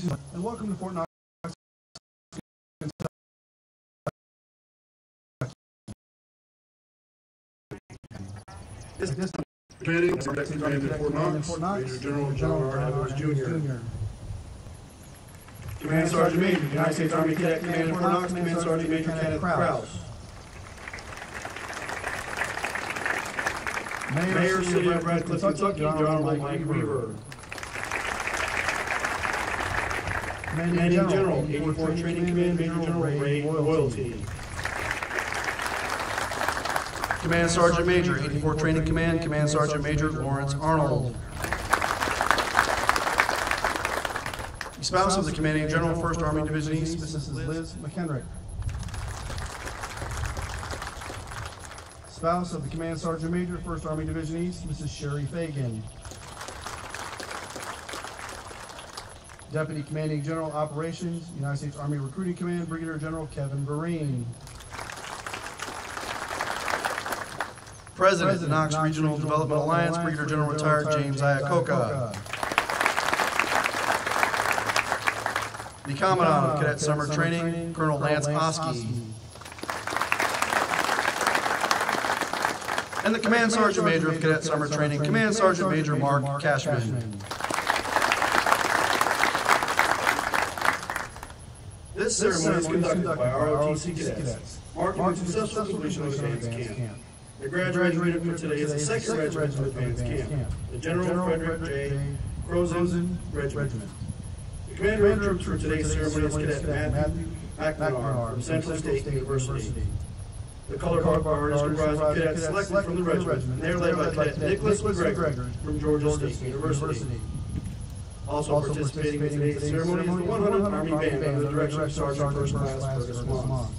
ladies and welcome to Fort Knox. This Commanding Fort Knox, Major General John R. Edwards, Jr. Command Sergeant Major, United States Army Cadet Command Fort Knox, Command Sergeant Major Kenneth Krause. Mayor, City of Radcliffe, Kentucky, Honorable Mike Weaver. Commanding General, 84th Training Command, Major General Ray Loyalty. Command Sergeant Major, 84th Training Command, Command Sergeant Major Lawrence Arnold. The spouse of the Commanding General, 1st Army Division East, Mrs. Liz McHenrick. Spouse of the Command Sergeant Major, 1st Army Division East, Mrs. Sherry Fagan. Deputy Commanding General Operations, United States Army Recruiting Command, Brigadier General Kevin Vereen. President, Knox Regional Development Alliance, Brigadier General Retired James Iacocca. The Commandant of Cadet Summer Training, Colonel Lance Oskey. And the Command Sergeant Major of Cadet Summer Training, Command Sergeant Major Mark Cashman. This ceremony is conducted by ROTC cadets, marking the successful completion of advanced camp. The graduating unit for today is the 2nd Regiment of Advanced Camp, the General Frederick J. Croen Regiment. The commander of troops for today's ceremony is Cadet Matthew McNamara from Central State University. The color guard is comprised of cadets selected from the regiment, and they are led by Cadet Nicholas McGregor from Georgia State University. Also participating in today's ceremony is the 100th Army Band under the direction of Sergeant First Class Fergus Moss.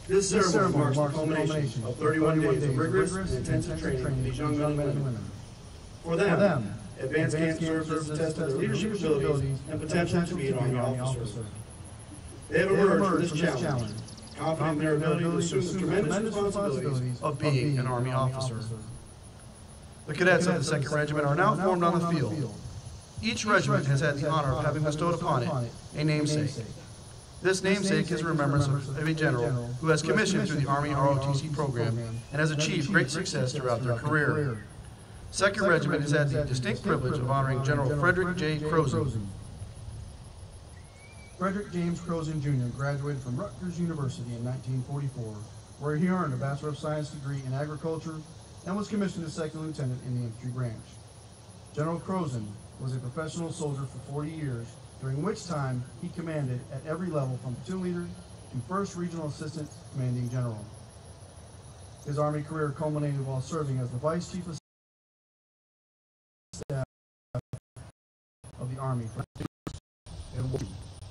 This ceremony marks the culmination of 31 days of rigorous and intensive training for these young men and women. For them, advanced camp serves as a test of their leadership abilities and potential to be an Army officer. They have emerged from this challenge, confident in their ability to assume the tremendous responsibilities of being an Army officer. The cadets of the 2nd Regiment are now formed on the field. Each regiment has had the honor of having bestowed upon it a namesake. This namesake is a remembrance of a general who has commissioned through the Army ROTC program and has achieved great success throughout their career. 2nd Regiment has had the distinct privilege of honoring General Frederick J. Croen. Frederick James Croen Jr. graduated from Rutgers University in 1944, where he earned a Bachelor of Science degree in agriculture and was commissioned as 2nd Lieutenant in the Infantry Branch. General Croen was a professional soldier for 40 years, during which time he commanded at every level from platoon leader to 1st Regional Assistant Commanding General. His Army career culminated while serving as the Vice Chief of Staff of the Army for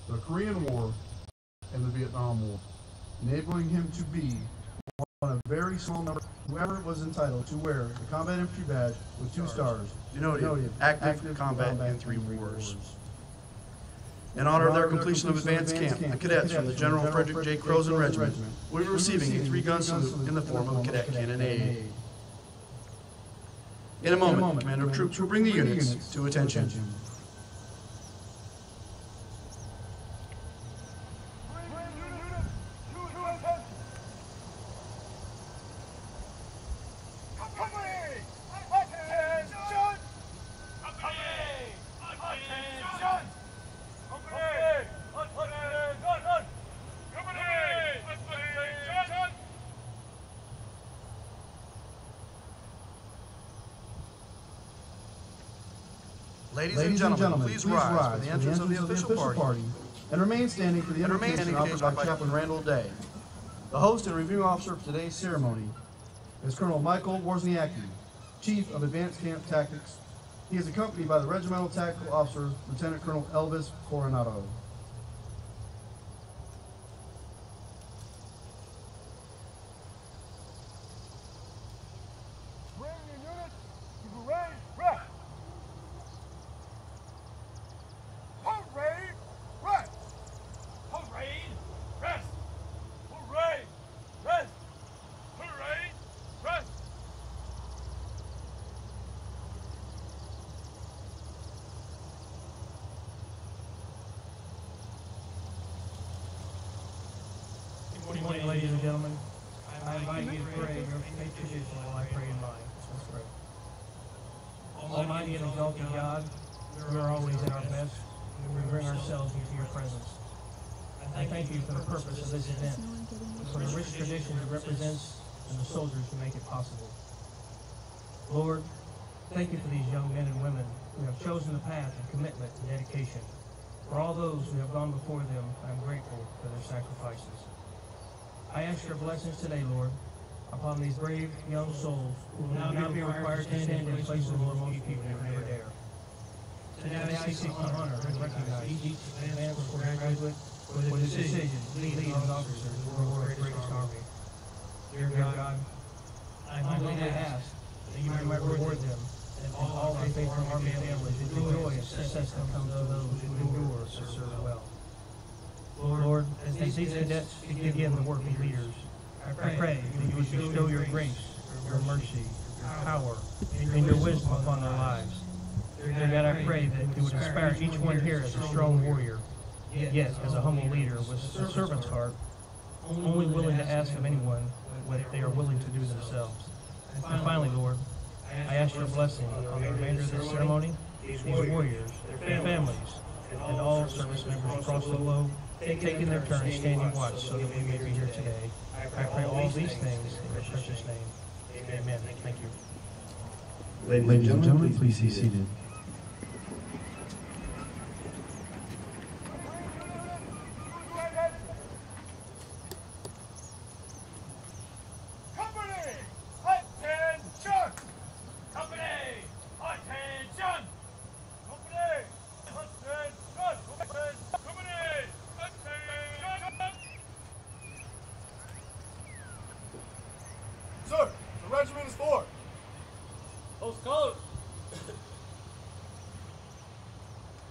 the Korean War and the Vietnam War, enabling him to be one of a very small number whoever was entitled to wear the Combat Infantry Badge with 2 stars, denoted active combat in 3 wars. In honor of their completion of advanced camp, the cadets from the General Frederick J. Croen Regiment will be receiving a 3-gun salute in the form of a cadet cannonade. In a moment, the commander of troops will bring the units to attention. Ladies and gentlemen, please rise for the entrance of the official party and remain standing for the invocation offered by Chaplain Randall Day. The host and reviewing officer for today's ceremony is Colonel Michael Wozniacki, Chief of Advanced Camp Tactics. He is accompanied by the Regimental Tactical Officer, Lieutenant Colonel Elvis Coronado. ladies and gentlemen, I invite you to pray your faith tradition while I pray in mine. Let's pray. Almighty and exalted God, we are always at our best when we bring ourselves into your presence. I thank you for the purpose of this event, for the rich tradition it represents, and the soldiers who make it possible. Lord, thank you for these young men and women who have chosen the path of commitment and dedication. For all those who have gone before them, I am grateful for their sacrifices. I ask your blessings today, Lord, upon these brave young souls who will now be required to stand in places where most people would never dare. Today I seek to honor and recognize each advanced graduate for the decision to lead these officers of the world's greatest army. Dear God, I humbly ask that you might reward them and all our faithful army families with the joy and success that comes to those who endure to serve well. Lord, as these cadets begin the work of leaders, I pray that you would bestow your grace, your mercy, your power, and your wisdom upon their lives. Dear God, I pray that you would inspire each one here as a strong warrior, yet as a humble leader with a servant's heart, only willing to ask of anyone what they are willing to do themselves. And finally, Lord, I ask your blessing on the remainder of this ceremony, these warriors, their families, and all service members across the globe, taking their turn standing watch so that we may be here today. I pray all these things in your precious name. Amen. Thank you. Ladies and gentlemen, please be seated. Sir, the regiment is for. Post colors.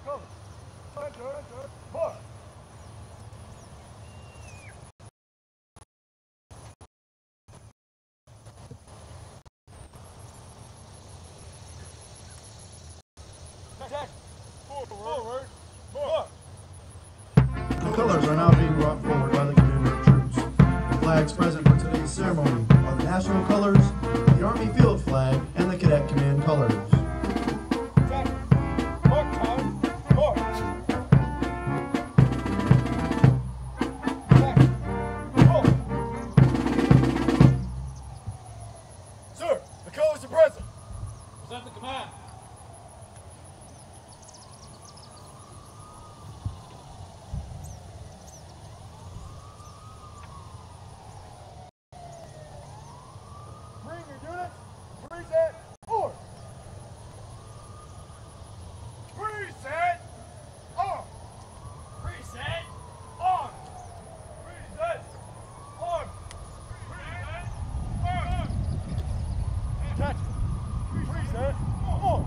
Come. March. Attack. Forward. March. The colors are now being brought forward by the commander of troops. The flags present for today's ceremony are the national colors, the Army field flag, and the Cadet Command colors. Attack. March time. March. Attack. Roll. Sir, the colors are present. Present the command. Bring your units. Reset. Forward. Reset. On. Reset. On. Reset. On. Reset. On. Catch. Reset. On.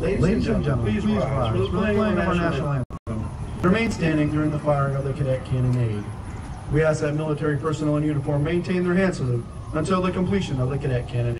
Ladies and gentlemen, please rise for the playing of our national anthem. Remain standing during the firing of the cadet cannonade. We ask that military personnel in uniform maintain their hand salute until the completion of the cadet cannonade.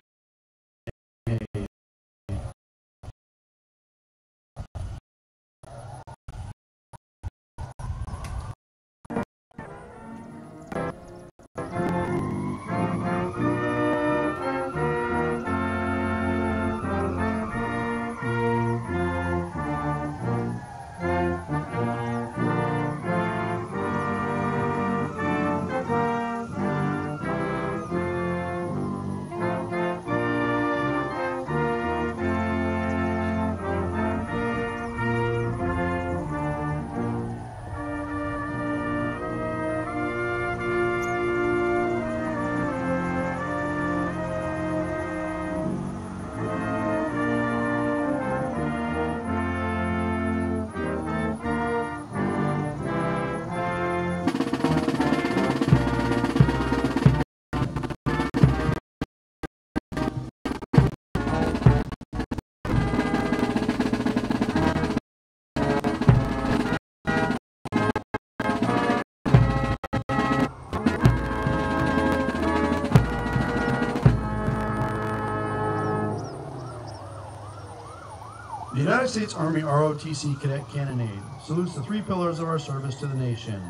United States Army ROTC Cadet Cannonade salutes the three pillars of our service to the nation.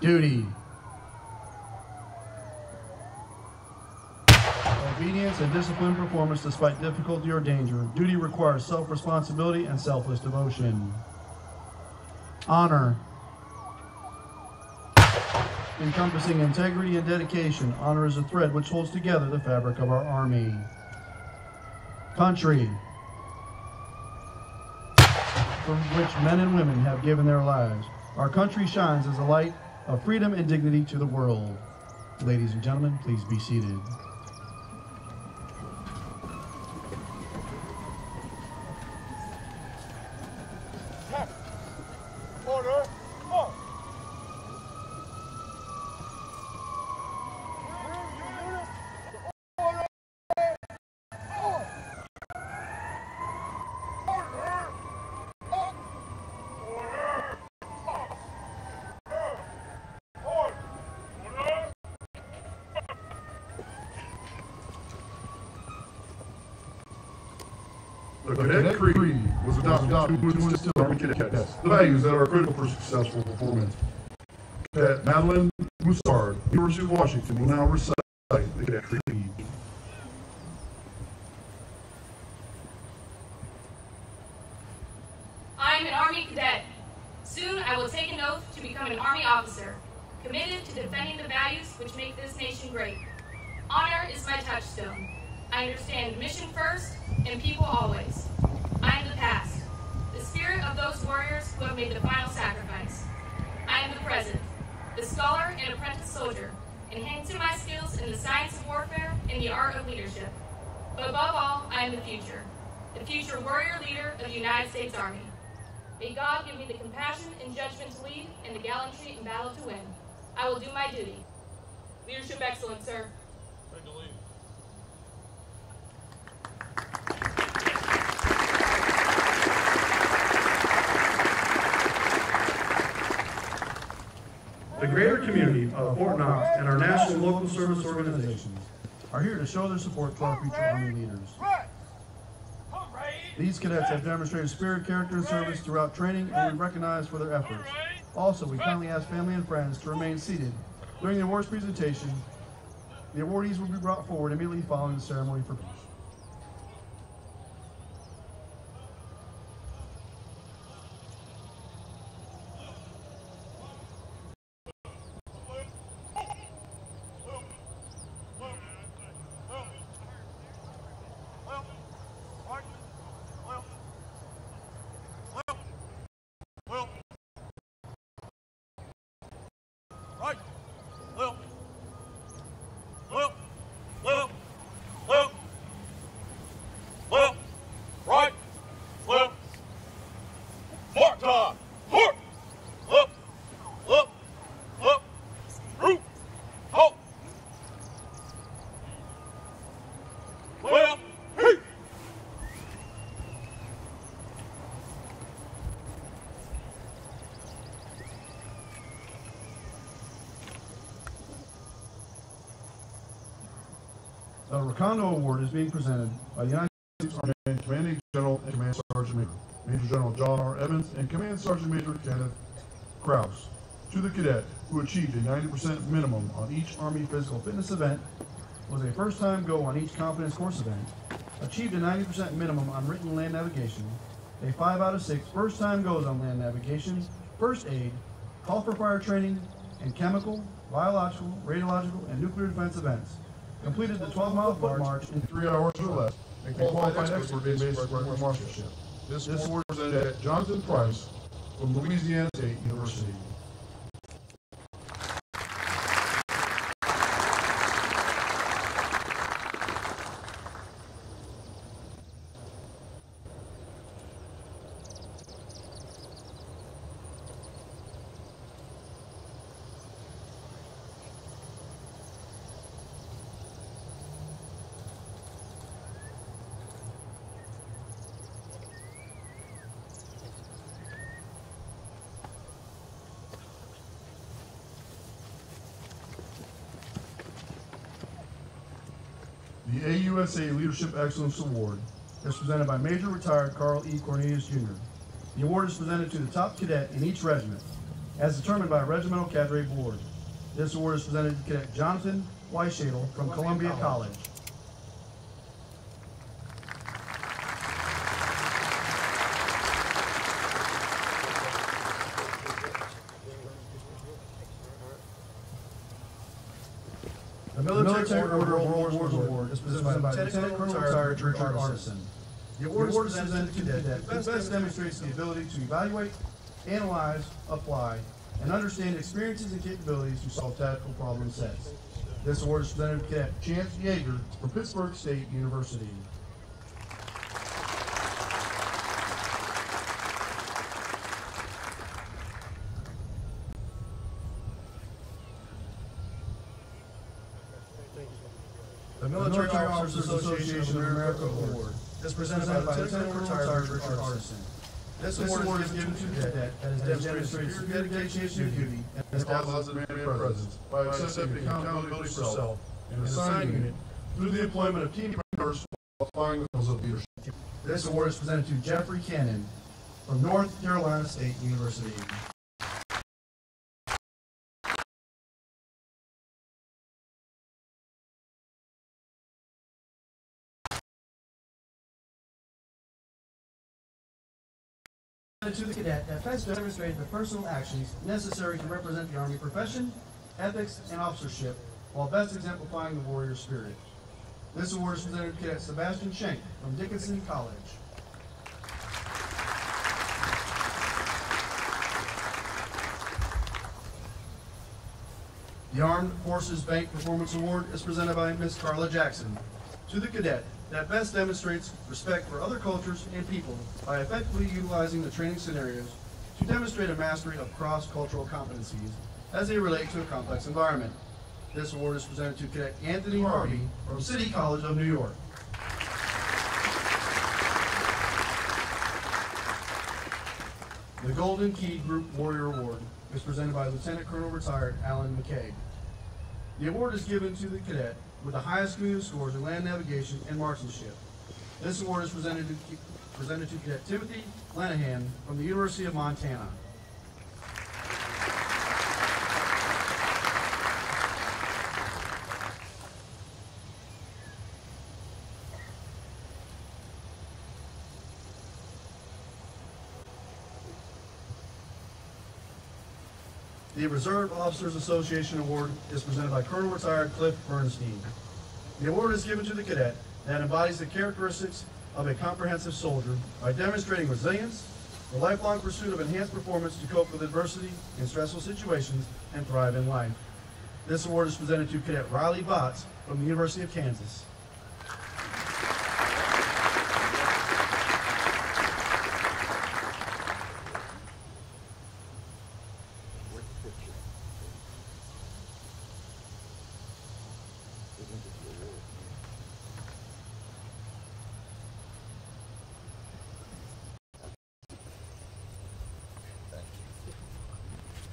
Duty, obedience, and disciplined performance despite difficulty or danger. Duty requires self-responsibility and selfless devotion. Honor, encompassing integrity and dedication. Honor is a thread which holds together the fabric of our Army. Country, for which men and women have given their lives. Our country shines as a light of freedom and dignity to the world. Ladies and gentlemen, please be seated. Order, march. The Cadet Creed was adopted to instill Army cadets the values that are critical for successful performance. Cadet Madeline Moussard, University of Washington, will now recite the Cadet Creed. I am an Army cadet. Soon I will take an oath to become an Army officer, committed to defending the values which make this nation great. Honor is my touchstone. I understand mission first and people always. I am the past, the spirit of those warriors who have made the final sacrifice. I am the present, the scholar and apprentice soldier, enhancing my skills in the science of warfare and the art of leadership. But above all, I am the future warrior leader of the United States Army. May God give me the compassion and judgment to lead and the gallantry in battle to win. I will do my duty. Leadership excellence, sir. Ready to lead. The greater community of Fort Knox and our national and local service organizations are here to show their support to our future Army leaders. These cadets have demonstrated spirit, character, and service throughout training, and we recognize for their efforts. Also, we kindly ask family and friends to remain seated during the awards presentation. The awardees will be brought forward immediately following the ceremony for peace. The Recondo Award is being presented by the United States Army Commanding General and Command Sergeant Major, Major General John R. Evans, and Command Sergeant Major Kenneth Krause, to the cadet who achieved a 90% minimum on each Army physical fitness event, was a first-time go on each confidence course event, achieved a 90% minimum on written land navigation, a 5 out of 6 first-time goes on land navigation, first aid, call for fire training, and chemical, biological, radiological, and nuclear defense events. Completed the 12-mile foot march in 3 hours or less, and qualified expert in basic weapon marshalship. This award is presented at Jonathan Price from Louisiana State University. The AUSA Leadership Excellence Award is presented by Major Retired Carl E. Cornelius Jr. The award is presented to the top cadet in each regiment, as determined by a regimental cadre board. This award is presented to Cadet Jonathan Weishadel from Columbia College. The Military Order of World Wars Award is presented by Lieutenant Colonel Retired Richard Artisan. The award is presented to the cadet who best demonstrates the ability to evaluate, analyze, apply, and understand experiences and capabilities to solve tactical problem sets. This award is presented to Cadet Chance Yeager from Pittsburgh State University. The Military Officers Association of America Award is presented by Lieutenant Colonel Retired Richard Artisan. This award is given to the cadet that has demonstrated severe dedication to duty and has caused man presence by accepting accountability for self and assigning unit through the employment of team members while applying the principles of leadership. This award is presented to Jeffrey Cannon from North Carolina State University. To the cadet that best demonstrated the personal actions necessary to represent the Army profession, ethics, and officership while best exemplifying the warrior spirit. This award is presented to Cadet Sebastian Schenk from Dickinson College. The Armed Forces Bank Performance Award is presented by Ms. Carla Jackson to the cadet that best demonstrates respect for other cultures and people by effectively utilizing the training scenarios to demonstrate a mastery of cross-cultural competencies as they relate to a complex environment. This award is presented to Cadet Anthony Harvey from City College of New York. The Golden Key Group Warrior Award is presented by Lieutenant Colonel Retired Alan McKay. The award is given to the cadet with the highest cumulative scores in land navigation and marksmanship. This award is presented to Cadet Timothy Lanahan from the University of Montana. The Reserve Officers Association Award is presented by Colonel Retired Cliff Bernstein. The award is given to the cadet that embodies the characteristics of a comprehensive soldier by demonstrating resilience, the lifelong pursuit of enhanced performance to cope with adversity in stressful situations and thrive in life. This award is presented to Cadet Riley Botts from the University of Kansas.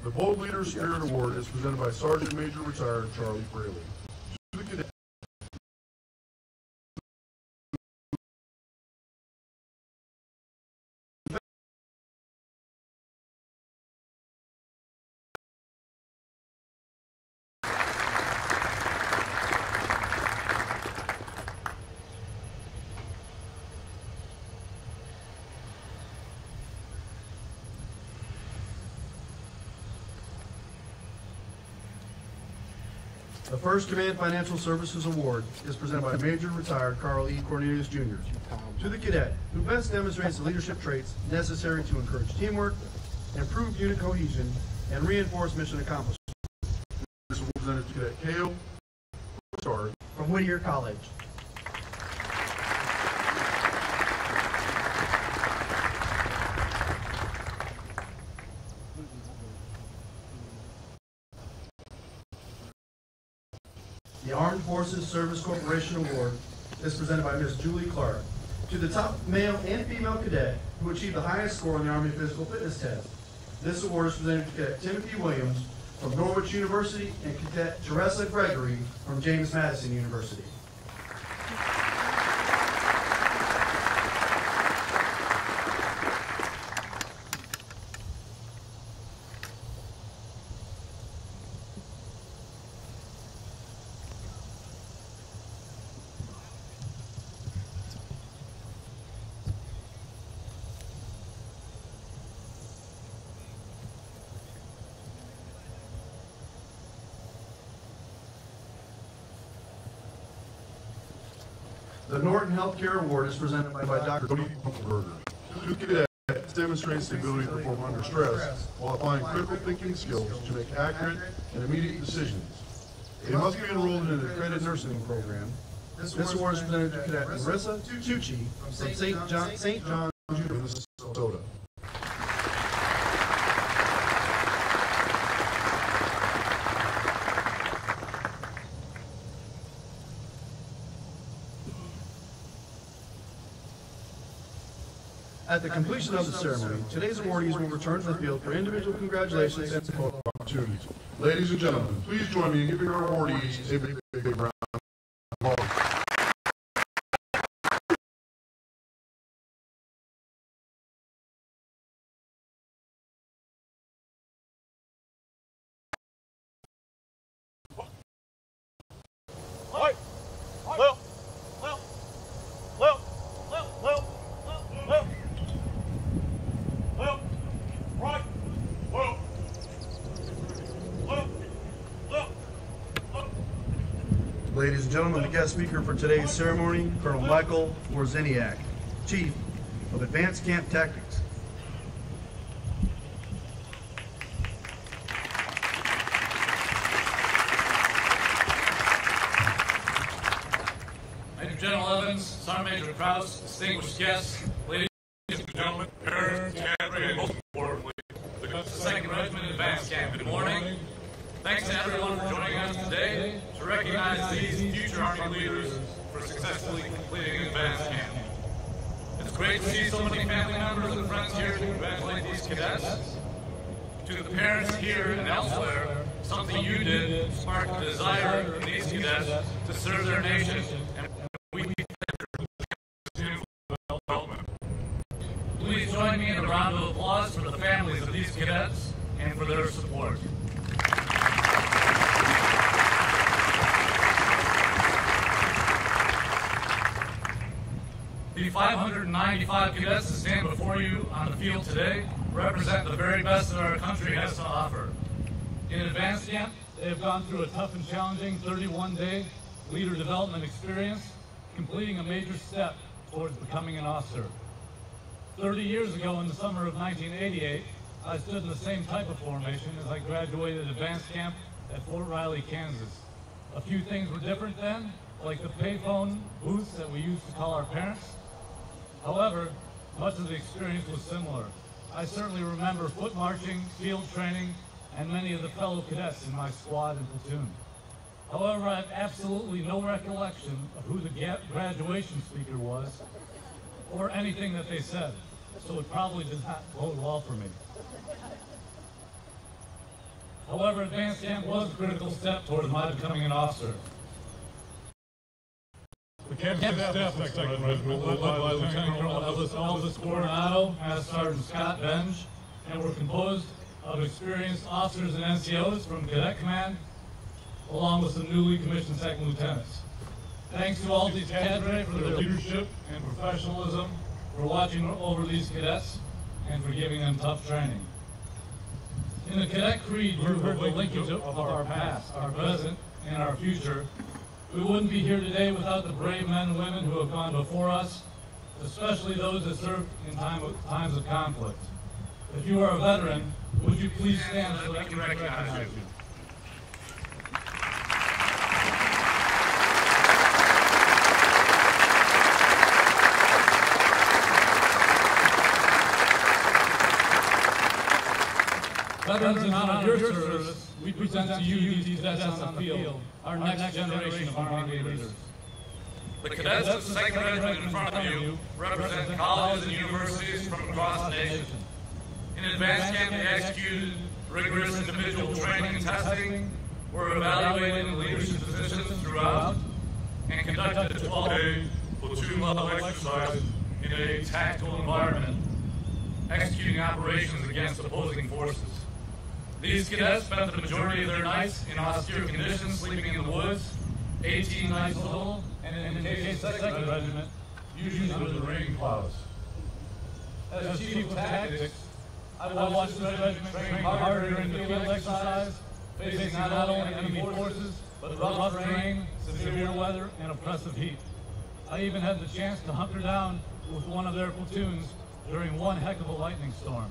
The Bold Leader Spirit Award is presented by Sergeant Major Retired Charlie Fraley. To the cadet The First Command Financial Services Award is presented by Major Retired Carl E. Cornelius Jr. to the cadet who best demonstrates the leadership traits necessary to encourage teamwork, improve unit cohesion, and reinforce mission accomplishment. This award is presented to Cadet Cale Starr from Whittier College. The Armed Forces Service Corporation Award is presented by Ms. Julie Clark to the top male and female cadet who achieved the highest score on the Army Physical Fitness Test. This award is presented to Cadet Timothy Williams from Norwich University and Cadet Teresa Gregory from James Madison University. The Norton Healthcare Award is presented by Dr. Tony Berger. Two cadets demonstrates the ability to perform under stress while applying critical thinking skills to make accurate and immediate decisions. They must be enrolled in an accredited nursing program. This award is presented to Cadet Marissa Tucci from St. John's University, Minnesota. At the completion of the ceremony, today's awardees will return to the field for individual congratulations and photo opportunities. Ladies and gentlemen, please join me in giving our awardees a big round of applause. Ladies and gentlemen, the guest speaker for today's ceremony, Colonel Michael Worzeniak, Chief of Advanced Camp Tactics. Major General Evans, Sergeant Major Krause, distinguished guests, ladies and gentlemen, parents, cadre, and most importantly, the 2nd Regiment Advanced Camp. Good morning. Thanks to everyone for joining us today to recognize these future Army leaders for successfully completing Advanced Camp. It's great to see so many family members and friends here to congratulate these cadets. To the parents here and elsewhere, something you did sparked a desire in these cadets to serve their nation, and we continue development. Please join me in a round of applause for the families of these cadets and for their support. The 595 cadets that stand before you on the field today represent the very best that our country has to offer. In Advanced Camp, they have gone through a tough and challenging 31-day leader development experience, completing a major step towards becoming an officer. 30 years ago, in the summer of 1988, I stood in the same type of formation as I graduated Advanced Camp at Fort Riley, Kansas. A few things were different then, like the payphone booths that we used to call our parents. However, much of the experience was similar. I certainly remember foot marching, field training, and many of the fellow cadets in my squad and platoon. However, I have absolutely no recollection of who the graduation speaker was or anything that they said, so it probably did not bode well for me. However, Advanced Camp was a critical step towards my becoming an officer. The Camp Staff Second Regiment, led by Lieutenant Colonel Elvis Coronado, Master Sergeant Scott Benj, and were composed of experienced officers and NCOs from Cadet Command, along with some newly commissioned second lieutenants. Thanks to all these cadre for their leadership and professionalism, for watching over these cadets, and for giving them tough training. In the Cadet Creed, you heard the linkage of our past, our present, and our future. We wouldn't be here today without the brave men and women who have gone before us, especially those that served in times of conflict. If you are a veteran, would you please stand so that we can recognize you? Veterans, in honor of your service, we present to you these cadets on the field, our next generation of Army leaders. The cadets of the 2nd Regiment in front of you represent colleges and universities from across the nation. In Advanced Camp, they executed rigorous individual training and testing, were evaluated in leadership positions throughout, and conducted a 12-day platoon-level exercise in a tactical environment, executing operations against opposing forces. These cadets spent the majority of their nights in austere conditions, sleeping in the woods, 18 nights total, and in the case of the 2nd Regiment, usually under the rain clouds. As Chief of Tactics, I watched the regiment train harder during the field exercise, facing not only enemy forces, but rough terrain, severe weather, and oppressive heat. I even had the chance to hunker down with one of their platoons during one heck of a lightning storm.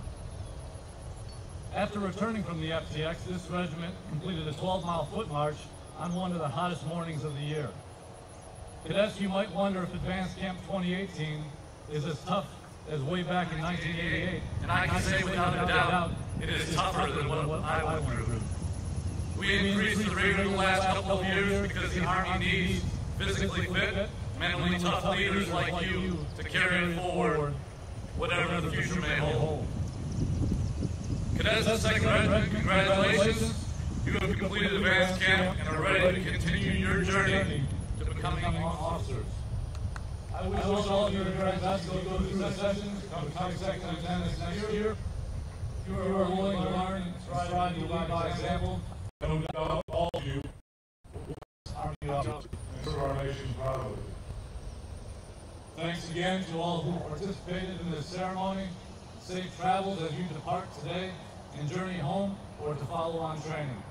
After returning from the FTX, this regiment completed a 12-mile foot march on one of the hottest mornings of the year. Cadets, you might wonder if Advanced Camp 2018 is as tough as way back in 1988. And I can say without a doubt, it is tougher than what I went through. We increased the rate in the last couple of years because the Army needs physically fit, mentally tough leaders like you to carry it forward, whatever the future may hold. Cadets of 2nd Regiment, congratulations. You have completed Advanced Camp and are ready to continue your journey to becoming officers. I wish all of you the very best to go through the sessions, become second lieutenants next year. If you are willing to learn and strive to lead by example, and no doubt all of you will Army officers and serve our nation proudly. Thanks again to all who participated in this ceremony. Safe travels as you depart today and journey home or to follow on training.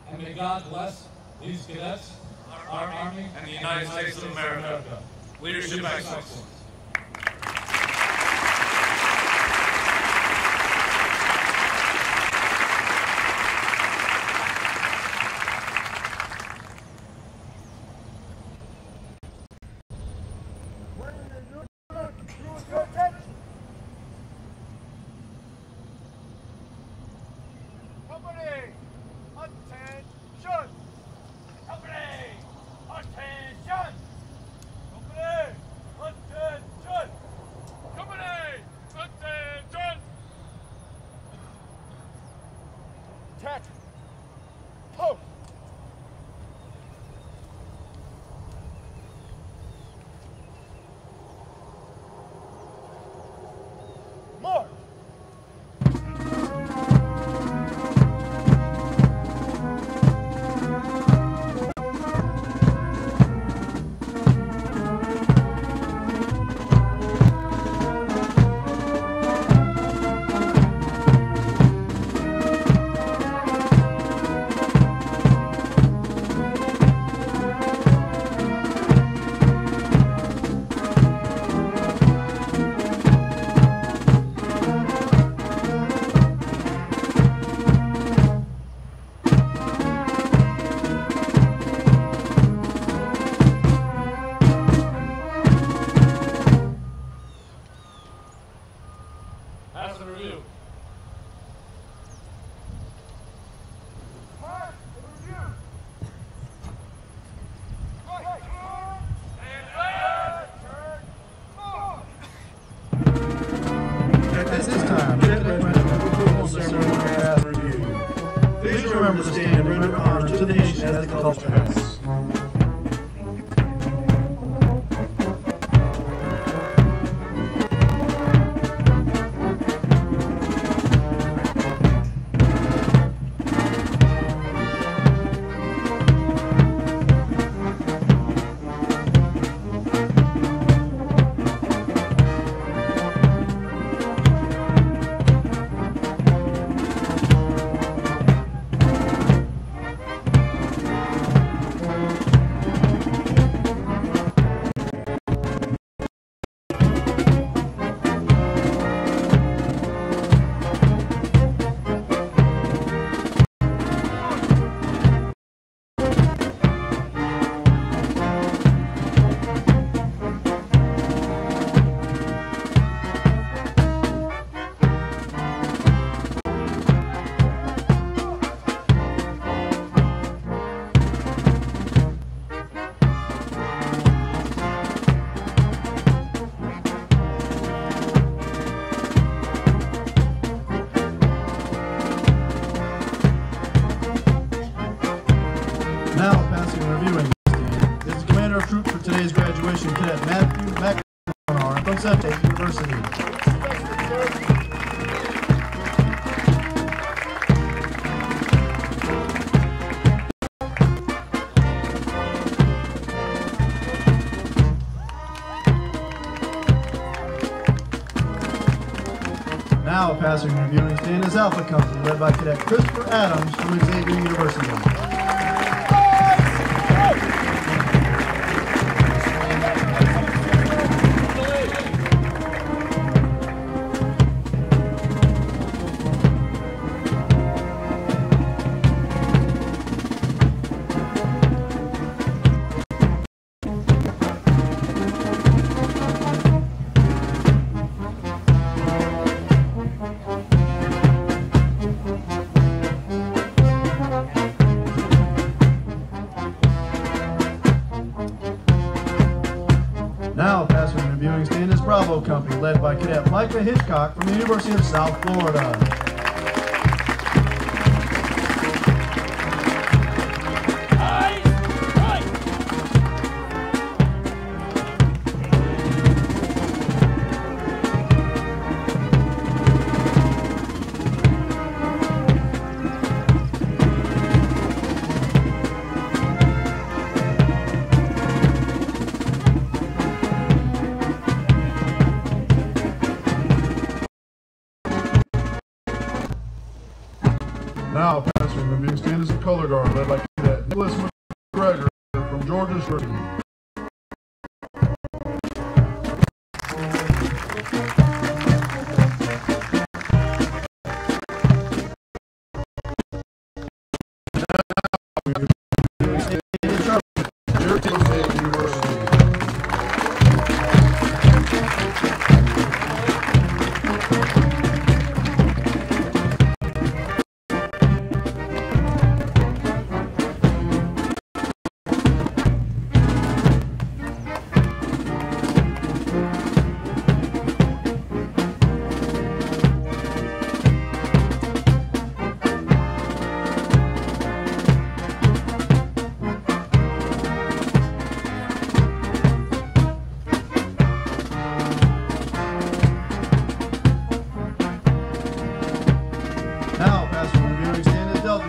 And may God bless these cadets, our Army, and the United States of America. Leadership excellence. Remember to stand and render honor to the nation as the call pass. Now passing and reviewing is the commander of troops for today's graduation, Cadet Matthew McNamara from Central University. Now passing and reviewing stand is Alpha Company, led by Cadet Christopher Adams from Xavier University. led by Cadet Micah Hitchcock from the University of South Florida. Now passing the being stand as a color guard led by Cadet Nicholas McGregor from Georgia University.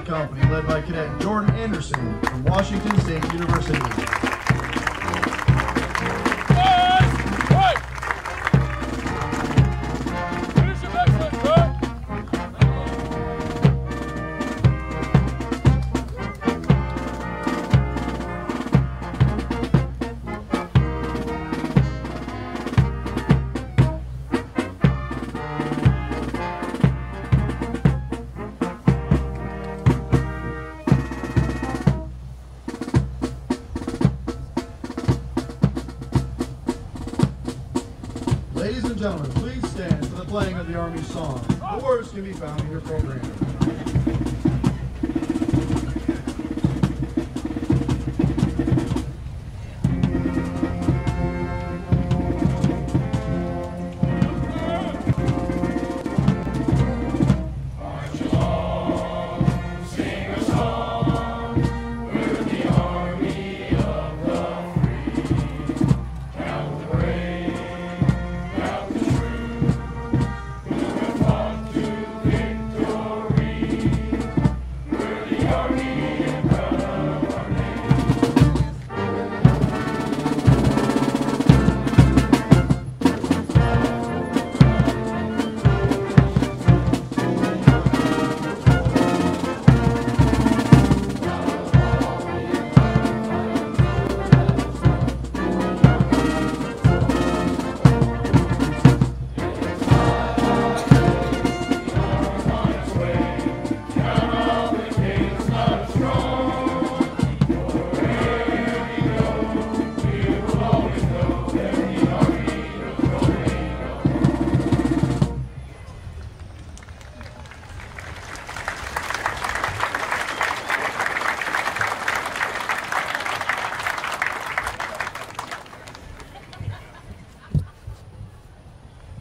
Company led by Cadet Jordan Anderson from Washington State University. Ladies and gentlemen, please stand for the playing of the Army song. The words can be found in your program.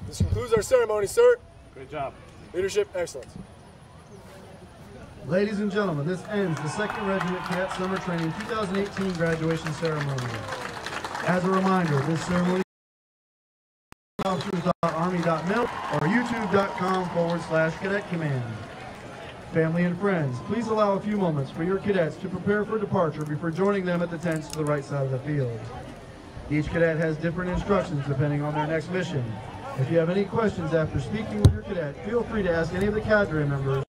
This concludes our ceremony, sir. Great job. Leadership excellence. Ladies and gentlemen, this ends the 2nd Regiment Cadet Summer Training 2018 graduation ceremony. As a reminder, this ceremony is officers.army.mil or youtube.com/cadet command. Family and friends, please allow a few moments for your cadets to prepare for departure before joining them at the tents to the right side of the field. Each cadet has different instructions depending on their next mission. If you have any questions after speaking with your cadet, feel free to ask any of the cadre members